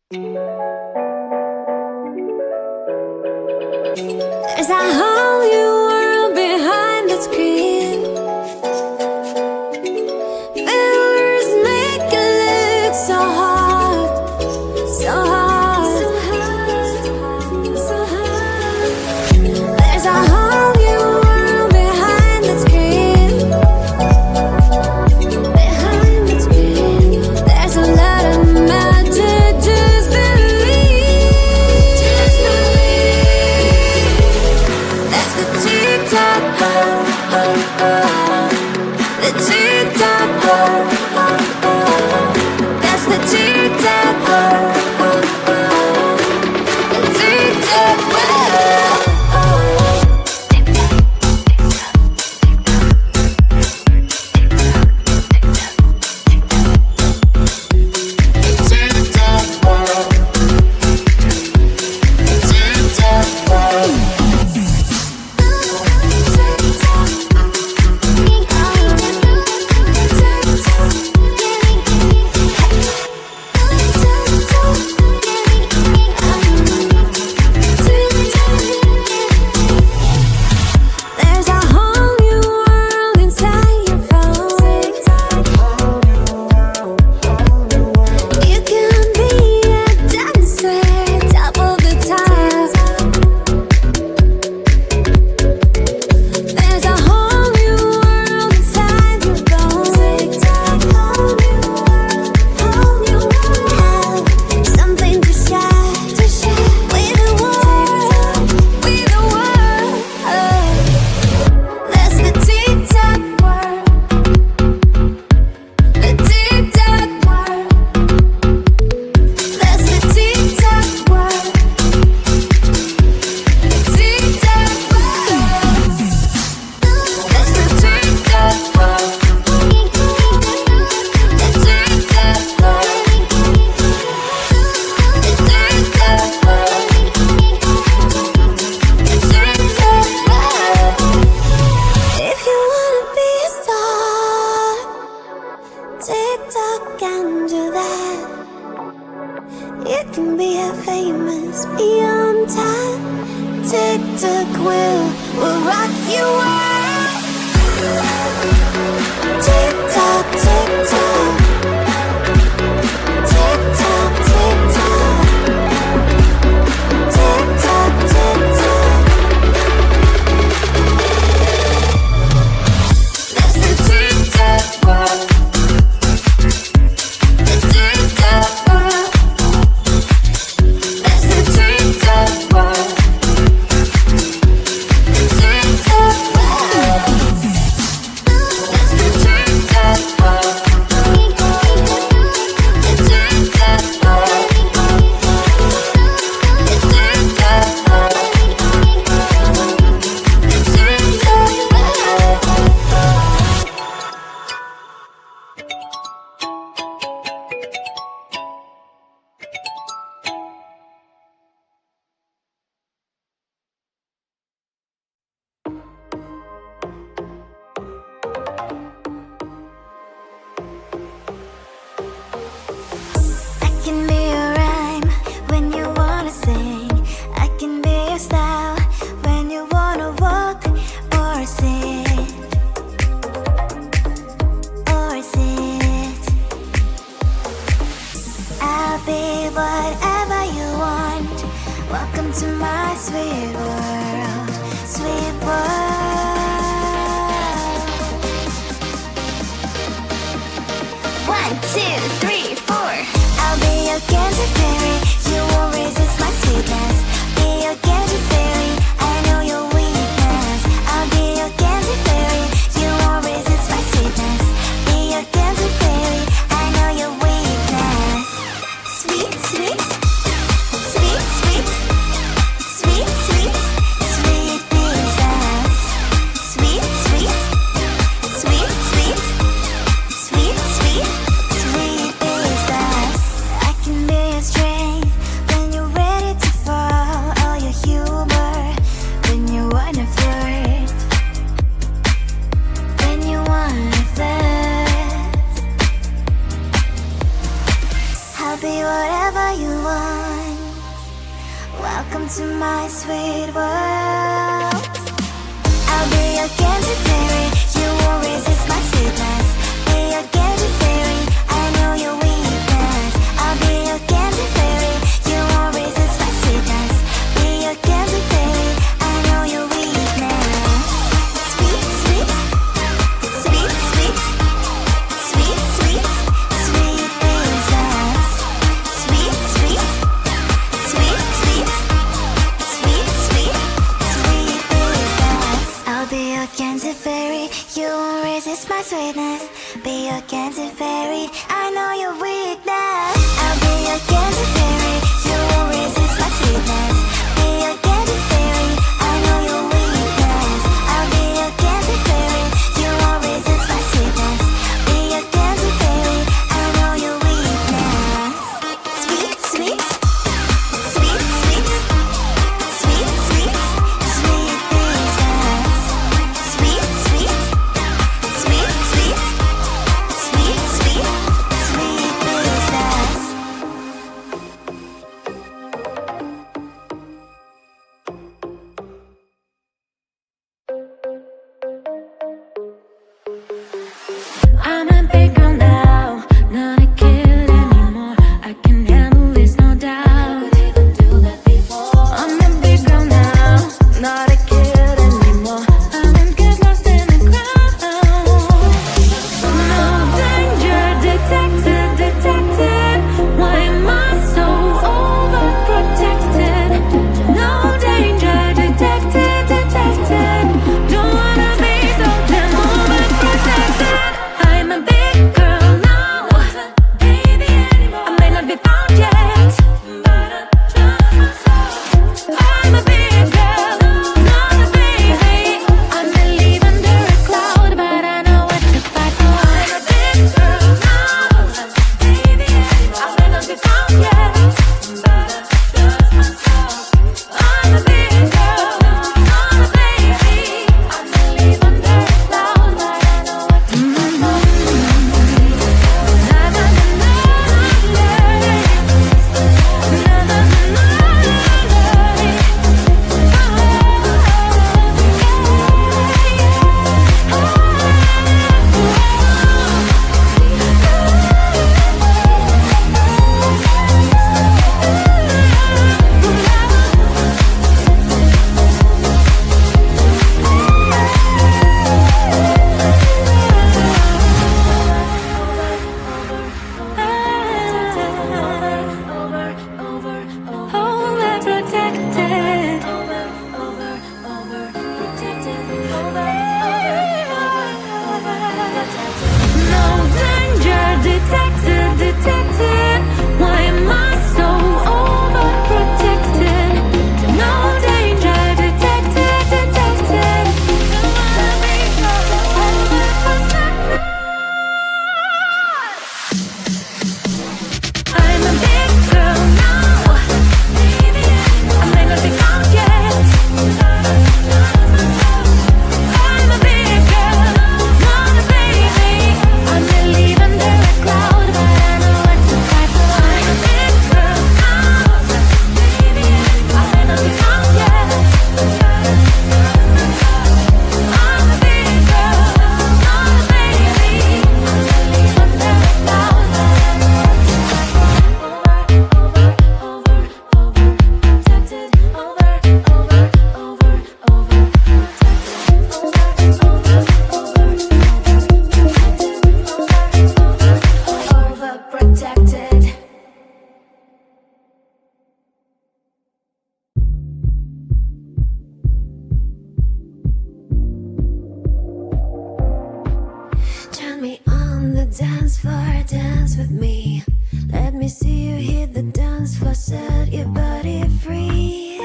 There's a whole new world behind the screen. Filters make it look so hard, so hard, so hard, so hard. There's a whole new world behind the screen. Behind the screen, there's a lot of magic. Just believe, just believe. That's the TikTok, the TikTok, that's the TikTok, the TikTok world. There's a whole new world inside your phone. You can be a dancer, top of the top. There's a whole new world inside your phone. Whole new world, something to share with the world, with the world. That's the TikTok world, the TikTok world. That's the TikTok world, the TikTok world. That's the TikTok world, the TikTok world, the TikTok world, the TikTok world. If you wanna be a star, TikTok can do that. You can be a famous, be on time. TikTok will rock you out. TikTok, TikTok, TikTok, TikTok, TikTok, TikTok. That's the TikTok world, the TikTok world. That's the TikTok world, the TikTok world. That's the TikTok world, the TikTok world, the TikTok world, the TikTok I can be a rhyme when you wanna sing. I can be your style when you wanna walk or sit, or sit. I'll be whatever you want. Welcome to my sweet world, sweet world. 1, 2, 3, 4. I'll be your candy fairy. You won't resist my sweetness. Be your candy fairy. I know your weakness. I'll be your candy fairy. You won't resist my sweetness. Be your candy fairy. I know your weakness. Sweet, sweet, sweet, sweet, sweet, sweet, sweet princess. Sweet, sweet, sweet, sweet, sweet, sweet, sweet princess. I can be your strength when you're ready to fall. All your humor when you wanna flirt. When you wanna flirt. I'll be whatever you want. Welcome to my sweet world. I'll be your candy fairy, you won't resist my sweetness. Be your candy fairy, I know your weakness. I'll be your candy fairy, you won't resist my sweetness. Be your candy fairy, I know your weakness. Sweet, sweet, sweet, sweet, sweet, sweet, sweet princess. Sweet, sweet, sweet, sweet, sweet, sweet, sweet princess. I'll be your candy fairy, you won't resist my sweetness. Be your candy fairy, I know your weakness. I'll be your candy fairy, you won't resist my sweetness. Be your candy fairy, I know your weakness. I'll be your candy fairy, you won't resist my sweetness. Be your candy fairy, I know your weakness. Sweet, sweet, sweet, sweet, sweet, sweet, sweet princess. Sweet, sweet, sweet, sweet, sweet, sweet, sweet princess. I'm a big girl now, not a kid anymore. I can handle this, no doubt. I'm a big girl now, not a kid anymore. I won't get lost in the crowd. No danger detected, detected. Why am I so overprotected? No danger detected, detected. Don't wanna be so damn overprotected. I'm a big girl now, I may not be found yet, but I trust myself. I'm a big girl, not a baby. I may live under a cloud, but I know what to fight for. I'm a big girl now, I may not be found yet, but I trust myself. I'm a big girl, not a baby. I may live under a cloud, but I know what to fight for. No danger detected, detected. Why am I so overprotected? No danger detected, detected. Don't wanna be so overprotected. I'm a big girl now, I may not be found yet. I'm a big girl, not a baby. I may live under a cloud, but I know what to fight for. I'm a big girl now, I may not be found yet. I'm a big girl, not a baby. I may live under a cloud, but I know what to fight for. Protected, overprotected. Turn me on the dance floor, dance with me. Let me see you hit the dance floor, set your body free.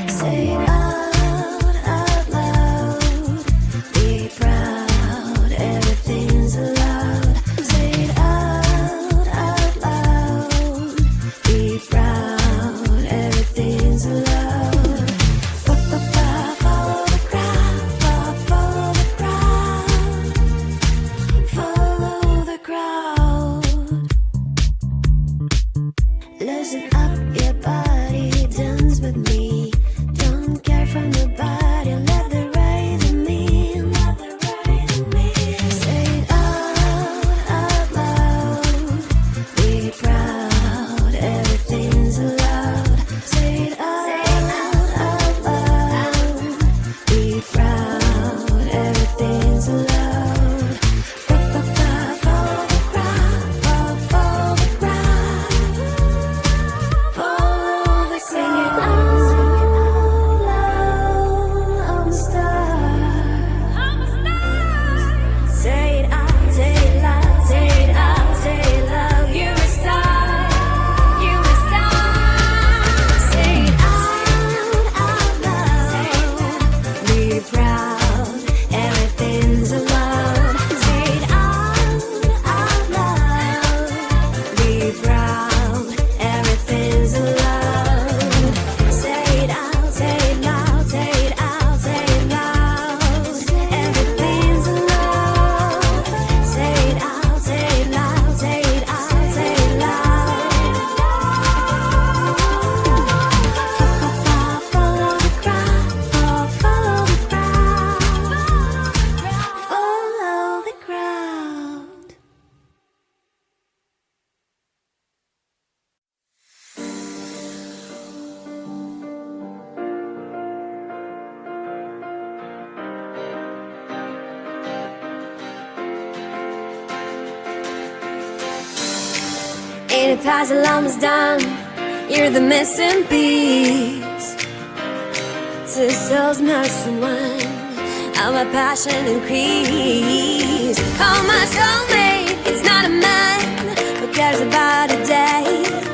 Say it out loud. Be proud, everything's allowed. Say it out loud. Be proud, everything's allowed. Follow the crowd, follow the crowd. Follow the crowd. Loosen up your body, dance. The puzzle almost done. You're the missing piece. Two souls merged in one. How my passion increase. Call my soulmate. It's not a man who cares about a day.